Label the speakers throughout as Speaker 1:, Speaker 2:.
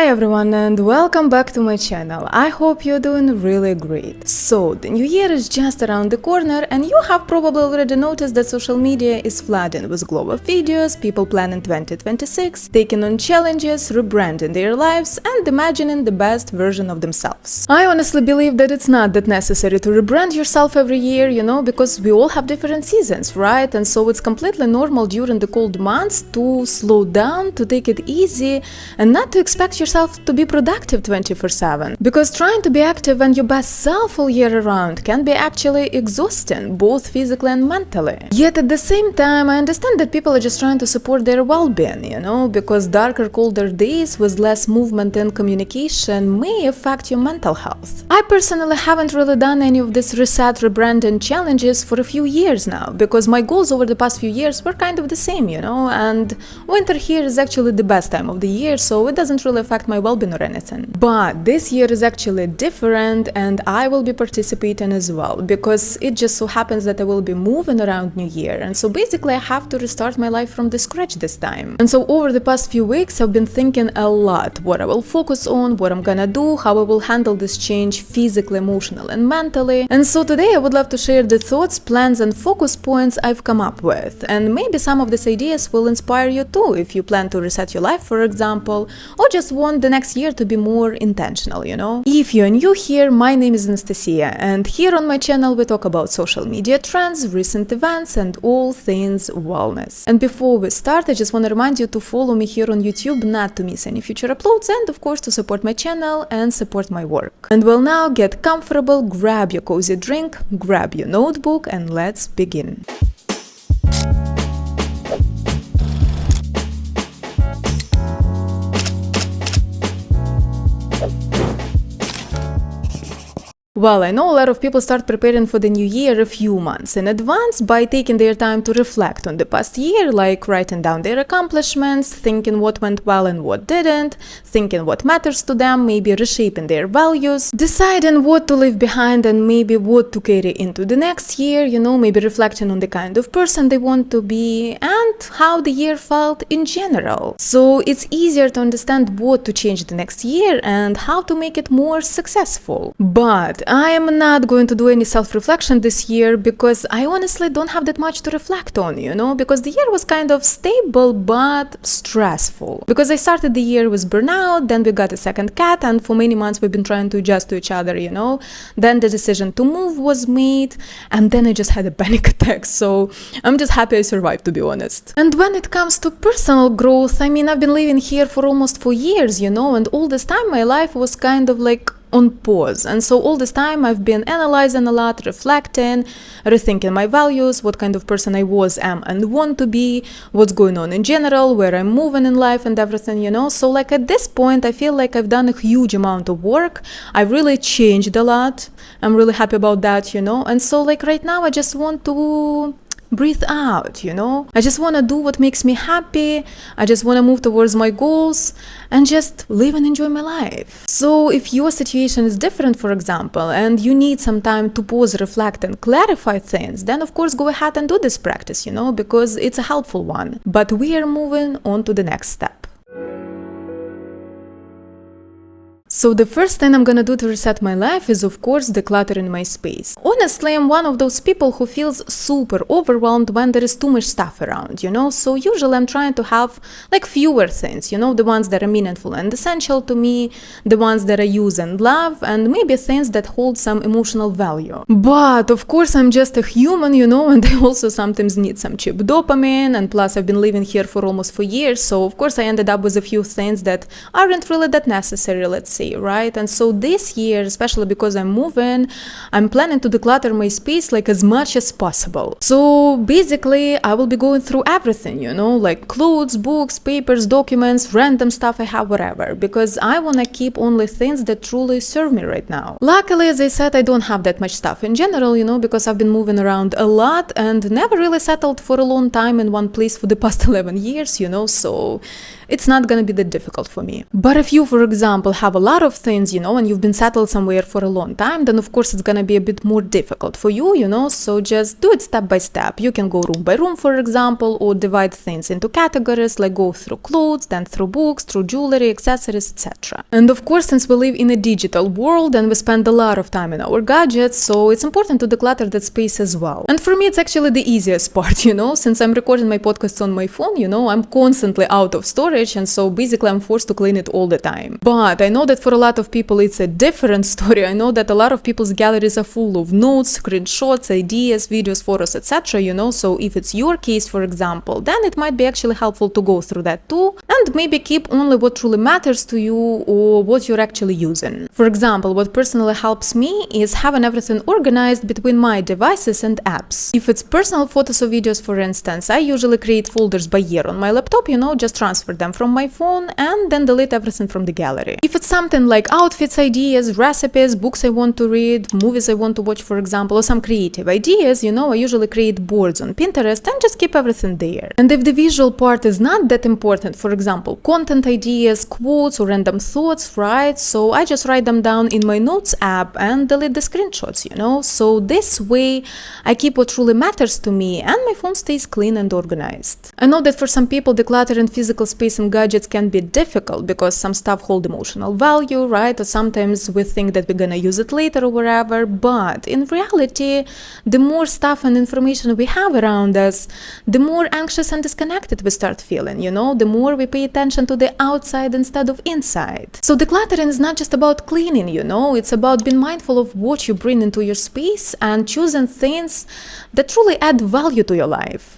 Speaker 1: Hi everyone and welcome back to my channel. I hope you're doing really great. So, the new year is just around the corner and you have probably already noticed that social media is flooding with glow up videos, people planning 2026, taking on challenges, rebranding their lives and imagining the best version of themselves. I honestly believe that it's not that necessary to rebrand yourself every year, because we all have different seasons, right? And so it's completely normal during the cold months to slow down, to take it easy and not to expect yourself to be productive 24/7, because trying to be active and your best self all year around can be actually exhausting, both physically and mentally. Yet at the same time, I understand that people are just trying to support their well-being, because darker, colder days with less movement and communication may affect your mental health. I personally haven't really done any of this reset, rebranding challenges for a few years now, because my goals over the past few years were kind of the same, and winter here is actually the best time of the year, so it doesn't really affect my well-being or anything. But this year is actually different and I will be participating as well, because it just so happens that I will be moving around New Year, and so basically I have to restart my life from the scratch this time. And so over the past few weeks I've been thinking a lot what I will focus on, what I'm gonna do, how I will handle this change physically, emotionally and mentally. And so today I would love to share the thoughts, plans and focus points I've come up with, and maybe some of these ideas will inspire you too if you plan to reset your life, for example, or just want the next year to be more intentional, If you're new here, my name is Anastasia, and here on my channel we talk about social media trends, recent events and all things wellness. And before we start, I just want to remind you to follow me here on YouTube not to miss any future uploads, and of course to support my channel and support my work. And well, now get comfortable, grab your cozy drink, grab your notebook and let's begin. Well, I know a lot of people start preparing for the new year a few months in advance by taking their time to reflect on the past year, like writing down their accomplishments, thinking what went well and what didn't, thinking what matters to them, maybe reshaping their values, deciding what to leave behind and maybe what to carry into the next year, maybe reflecting on the kind of person they want to be and how the year felt in general. So it's easier to understand what to change the next year and how to make it more successful. But I am not going to do any self-reflection this year because I honestly don't have that much to reflect on, because the year was kind of stable but stressful. Because I started the year with burnout, then we got a second cat, and for many months we've been trying to adjust to each other, Then the decision to move was made, and then I just had a panic attack, so I'm just happy I survived, to be honest. And when it comes to personal growth, I've been living here for almost 4 years, and all this time my life was kind of like on pause, and so all this time I've been analyzing a lot, reflecting, rethinking my values, what kind of person I was, am and want to be, what's going on in general, where I'm moving in life and everything, So at this point I feel like I've done a huge amount of work. I've really changed a lot. I'm really happy about that, and so right now I just want to breathe out, I just want to do what makes me happy. I just want to move towards my goals and just live and enjoy my life. So if your situation is different, for example, and you need some time to pause, reflect and clarify things, then of course go ahead and do this practice, because it's a helpful one. But we are moving on to the next step. So the first thing I'm gonna do to reset my life is of course decluttering my space. Honestly, I'm one of those people who feels super overwhelmed when there is too much stuff around, So usually I'm trying to have fewer things, the ones that are meaningful and essential to me, the ones that I use and love, and maybe things that hold some emotional value. But of course I'm just a human, and I also sometimes need some cheap dopamine, and plus I've been living here for almost 4 years, so of course I ended up with a few things that aren't really that necessary, let's say, right? And so this year, especially because I'm moving, I'm planning to declutter my space as much as possible. So basically I will be going through everything, like clothes, books, papers, documents, random stuff I have, whatever, because I want to keep only things that truly serve me right now. Luckily, as I said, I don't have that much stuff in general, because I've been moving around a lot and never really settled for a long time in one place for the past 11 years, so it's not gonna be that difficult for me. But if you, for example, have a lot lot of things, and you've been settled somewhere for a long time, then of course it's gonna be a bit more difficult for you, so just do it step by step. You can go room by room, for example, or divide things into categories, like go through clothes, then through books, through jewelry, accessories, etc. And of course, since we live in a digital world and we spend a lot of time in our gadgets, so it's important to declutter that space as well. And for me, it's actually the easiest part, since I'm recording my podcasts on my phone, I'm constantly out of storage, and so basically I'm forced to clean it all the time. But I know that for a lot of people it's a different story. I know that a lot of people's galleries are full of notes, screenshots, ideas, videos, photos, etc. So if it's your case, for example, then it might be actually helpful to go through that too, and maybe keep only what truly matters to you or what you're actually using. For example, what personally helps me is having everything organized between my devices and apps. If it's personal photos or videos, for instance, I usually create folders by year on my laptop, just transfer them from my phone and then delete everything from the gallery. If it's something like outfits, ideas, recipes, books I want to read, movies I want to watch, for example, or some creative ideas, I usually create boards on Pinterest and just keep everything there. And if the visual part is not that important, for example, content ideas, quotes, or random thoughts, right? So I just write them down in my notes app and delete the screenshots, So this way I keep what truly matters to me and my phone stays clean and organized. I know that for some people decluttering physical space and gadgets can be difficult because some stuff hold emotional value, right? Or sometimes we think that we're gonna use it later or whatever, but in reality, the more stuff and information we have around us, the more anxious and disconnected we start feeling, the more we pay attention to the outside instead of inside. So decluttering is not just about cleaning, it's about being mindful of what you bring into your space and choosing things that truly add value to your life.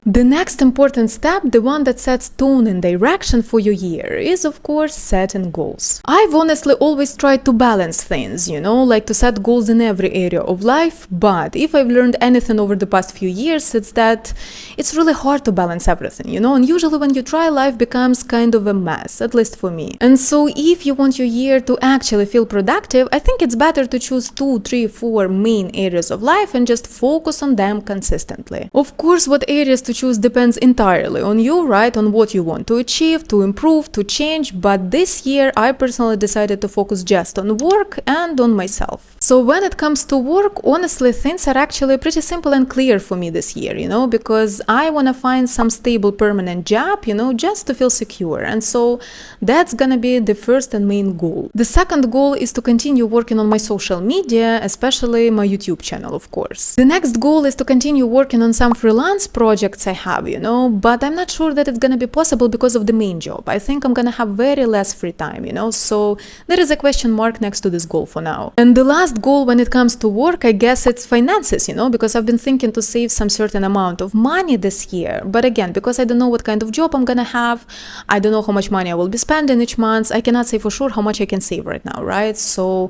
Speaker 1: The next important step, the one that sets tone and direction for your year, is of course setting goals. I've honestly always tried to balance things, like to set goals in every area of life, but if I've learned anything over the past few years, it's that it's really hard to balance everything, and usually when you try, life becomes kind of a mess, at least for me. And so if you want your year to actually feel productive, I think it's better to choose 2, 3, 4 main areas of life and just focus on them consistently. Of course, what areas to choose depends entirely on you, right? On what you want to achieve, to improve, to change. But this year, I personally decided to focus just on work and on myself. So when it comes to work, honestly, things are actually pretty simple and clear for me this year, because I want to find some stable, permanent job, just to feel secure. And so that's gonna be the first and main goal. The second goal is to continue working on my social media, especially my YouTube channel, of course. The next goal is to continue working on some freelance projects I have, but I'm not sure that it's gonna be possible because of the main job. I think I'm gonna have very less free time, so there is a question mark next to this goal for now. And the last goal when it comes to work, I guess it's finances, because I've been thinking to save some certain amount of money this year. But again, because I don't know what kind of job I'm gonna have, I don't know how much money I will be spending each month, I cannot say for sure how much I can save right now, right? So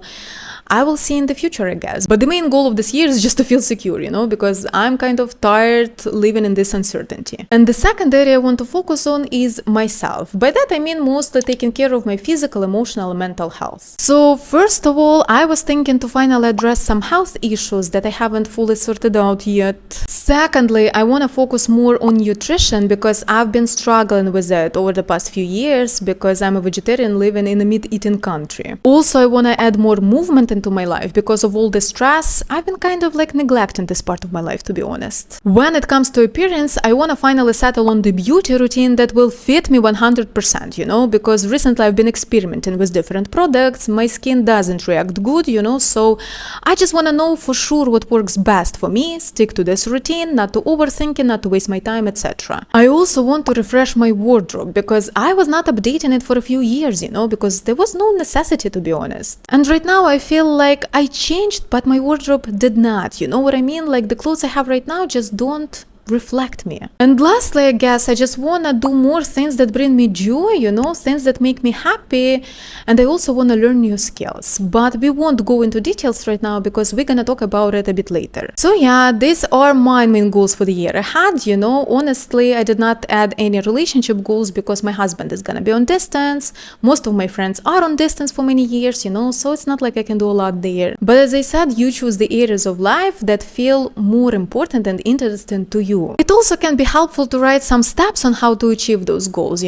Speaker 1: I will see in the future, I guess. But the main goal of this year is just to feel secure, because I'm kind of tired living in this uncertainty. And the second area I want to focus on is myself. By that I mean mostly taking care of my physical, emotional, and mental health. So first of all, I was thinking to finally address some health issues that I haven't fully sorted out yet. Secondly, I want to focus more on nutrition because I've been struggling with it over the past few years because I'm a vegetarian living in a meat-eating country. Also, I want to add more movement into my life because of all the stress. I've been kind of neglecting this part of my life, to be honest. When it comes to appearance, I want to finally settle on the beauty routine that will fit me 100%, because recently I've been experimenting with different products. My skin doesn't react good, so I just want to know for sure what works best for me, stick to this routine, not to overthink it, not to waste my time, etc. I also want to refresh my wardrobe because I was not updating it for a few years, because there was no necessity, to be honest. And right now I feel like I changed, but my wardrobe did not, you know what I mean? Like the clothes I have right now just don't reflect me. And lastly, I guess I just want to do more things that bring me joy, things that make me happy, and I also want to learn new skills. But we won't go into details right now because we're gonna talk about it a bit later. So yeah, these are my main goals for the year ahead, honestly, I did not add any relationship goals because my husband is gonna be on distance. Most of my friends are on distance for many years, so it's not like I can do a lot there. But as I said, you choose the areas of life that feel more important and interesting to you you. It also can be helpful to write some steps on how to achieve those goals,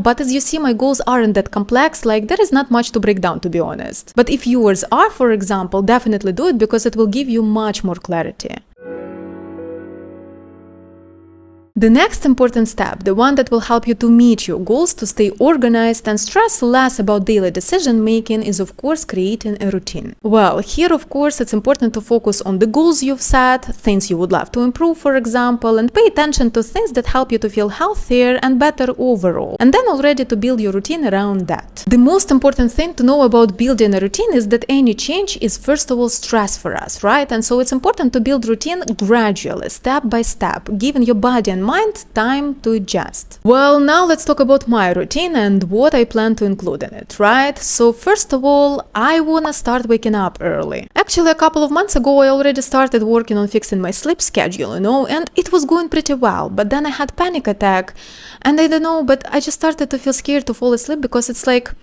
Speaker 1: but as you see, my goals aren't that complex, like there is not much to break down, to be honest. But if yours are, for example, definitely do it because it will give you much more clarity. The next important step, the one that will help you to meet your goals, to stay organized and stress less about daily decision making, is of course creating a routine. Well, here of course it's important to focus on the goals you've set, things you would love to improve, for example, and pay attention to things that help you to feel healthier and better overall, and then already to build your routine around that. The most important thing to know about building a routine is that any change is first of all stress for us, right? And so it's important to build routine gradually, step by step, giving your body and mind time to adjust. Well, now let's talk about my routine and what I plan to include in it, right? So first of all, I wanna start waking up early. Actually, a couple of months ago, I already started working on fixing my sleep schedule, and it was going pretty well. But then I had panic attack, and I don't know, but I just started to feel scared to fall asleep because it's like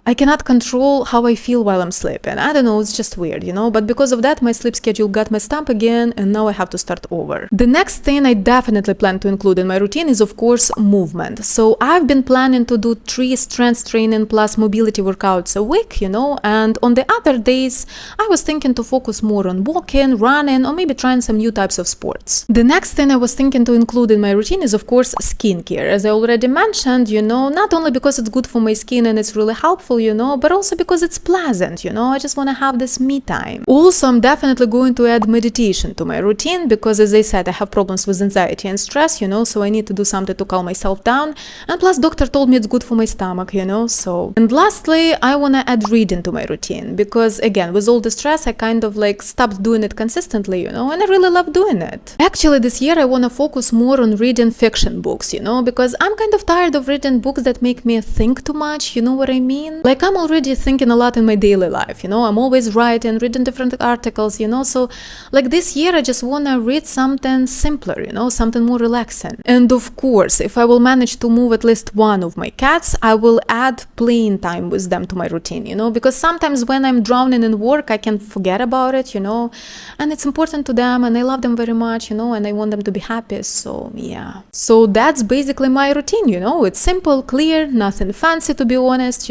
Speaker 1: I cannot control how I feel while I'm sleeping. I don't know, it's just weird, but because of that, my sleep schedule got messed up again, and now I have to start over. The next thing I definitely plan to include in my routine is, of course, movement. So I've been planning to do 3 strength training plus mobility workouts a week, and on the other days, I was thinking to focus more on walking, running, or maybe trying some new types of sports. The next thing I was thinking to include in my routine is, of course, skincare. As I already mentioned, not only because it's good for my skin and it's really helpful, but also because it's pleasant, I just want to have this me time. Also, I'm definitely going to add meditation to my routine because, as I said, I have problems with anxiety and stress, so I need to do something to calm myself down. And plus, doctor told me it's good for my stomach, so. And lastly, I want to add reading to my routine because, again, with all the stress, I kind of stopped doing it consistently, and I really love doing it. Actually, this year, I want to focus more on reading fiction books, because I'm kind of tired of reading books that make me think too much, you know what I mean? Like, I'm already thinking a lot in my daily life, I'm always writing, reading different articles, so like this year I just want to read something simpler, something more relaxing. And of course, if I will manage to move at least one of my cats, I will add playing time with them to my routine, because sometimes when I'm drowning in work, I can forget about it, and it's important to them and I love them very much, and I want them to be happy, so yeah. So that's basically my routine, it's simple, clear, nothing fancy, to be honest,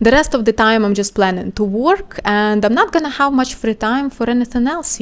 Speaker 1: The rest of the time I'm just planning to work and I'm not gonna have much free time for anything else,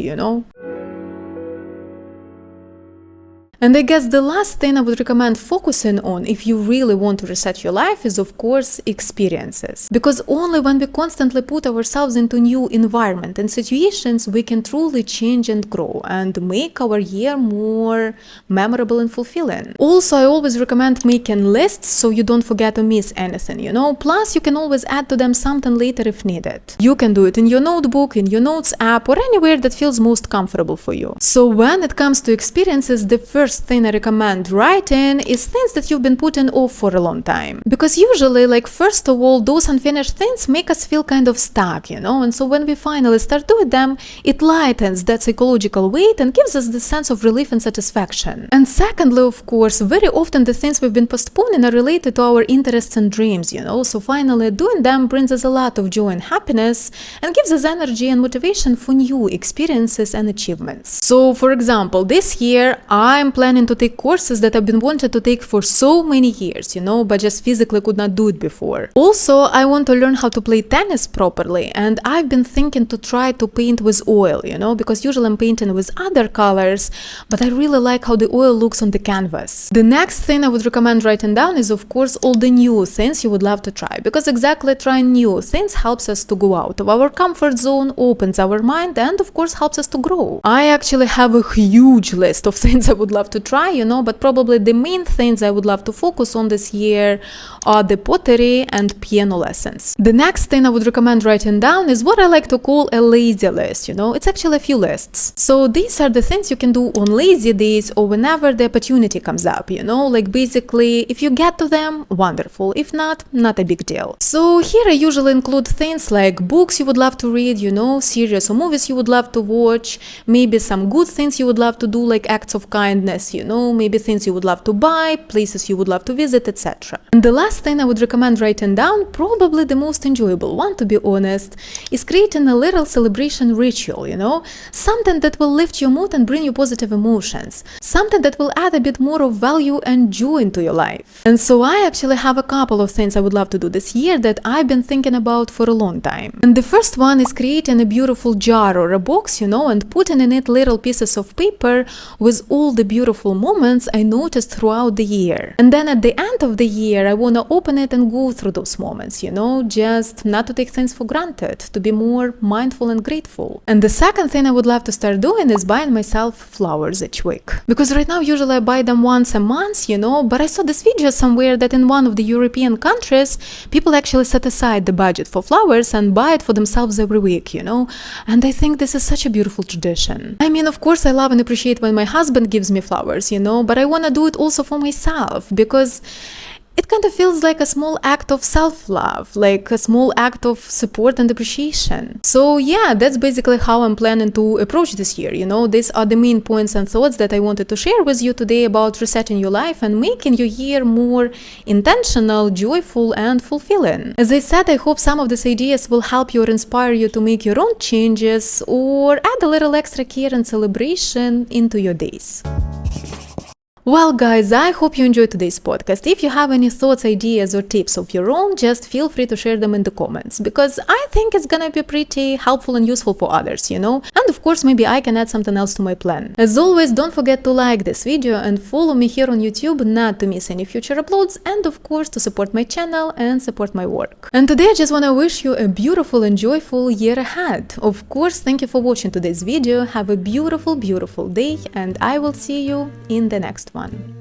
Speaker 1: And I guess the last thing I would recommend focusing on if you really want to reset your life is, of course, experiences. Because only when we constantly put ourselves into new environment and situations, we can truly change and grow and make our year more memorable and fulfilling. Also, I always recommend making lists so you don't forget or miss anything, Plus, you can always add to them something later if needed. You can do it in your notebook, in your notes app, or anywhere that feels most comfortable for you. So when it comes to experiences, the first thing I recommend writing is things that you've been putting off for a long time. Because usually, first of all, those unfinished things make us feel kind of stuck, And so when we finally start doing them, it lightens that psychological weight and gives us the sense of relief and satisfaction. And secondly, of course, very often the things we've been postponing are related to our interests and dreams, So finally, doing them brings us a lot of joy and happiness and gives us energy and motivation for new experiences and achievements. So, for example, this year, I'm planning to take courses that I've been wanting to take for so many years, but just physically could not do it before. Also, I want to learn how to play tennis properly, and I've been thinking to try to paint with oil, because usually I'm painting with other colors, but I really like how the oil looks on the canvas. The next thing I would recommend writing down is, of course, all the new things you would love to try, because exactly trying new things helps us to go out of our comfort zone, opens our mind, and of course helps us to grow. I actually have a huge list of things I would love to try, but probably the main things I would love to focus on this year are the pottery and piano lessons. The next thing I would recommend writing down is what I like to call a lazy list, It's actually a few lists. So these are the things you can do on lazy days or whenever the opportunity comes up, Basically, if you get to them, wonderful. If not, not a big deal. So here I usually include things like books you would love to read, series or movies you would love to watch, maybe some good things you would love to do, like acts of kindness, nice, maybe things you would love to buy, places you would love to visit, etc. And the last thing I would recommend writing down, probably the most enjoyable one to be honest, is creating a little celebration ritual, something that will lift your mood and bring you positive emotions, something that will add a bit more of value and joy into your life. And so I actually have a couple of things I would love to do this year that I've been thinking about for a long time. And the first one is creating a beautiful jar or a box, and putting in it little pieces of paper with all the beautiful moments I noticed throughout the year. And then at the end of the year, I want to open it and go through those moments, just not to take things for granted, to be more mindful and grateful. And the second thing I would love to start doing is buying myself flowers each week. Because right now, usually I buy them once a month, but I saw this video somewhere that in one of the European countries, people actually set aside the budget for flowers and buy it for themselves every week, and I think this is such a beautiful tradition. I mean, of course, I love and appreciate when my husband gives me flowers, but I want to do it also for myself because it kind of feels like a small act of self-love, like a small act of support and appreciation. So yeah, that's basically how I'm planning to approach this year, These are the main points and thoughts that I wanted to share with you today about resetting your life and making your year more intentional, joyful, and fulfilling. As I said, I hope some of these ideas will help you or inspire you to make your own changes or add a little extra care and celebration into your days. Well guys, I hope you enjoyed today's podcast. If you have any thoughts, ideas or tips of your own, just feel free to share them in the comments because I think it's gonna be pretty helpful and useful for others, And of course, maybe I can add something else to my plan. As always, don't forget to like this video and follow me here on YouTube not to miss any future uploads and of course to support my channel and support my work. And today I just want to wish you a beautiful and joyful year ahead. Of course, thank you for watching today's video. Have a beautiful, beautiful day and I will see you in the next one.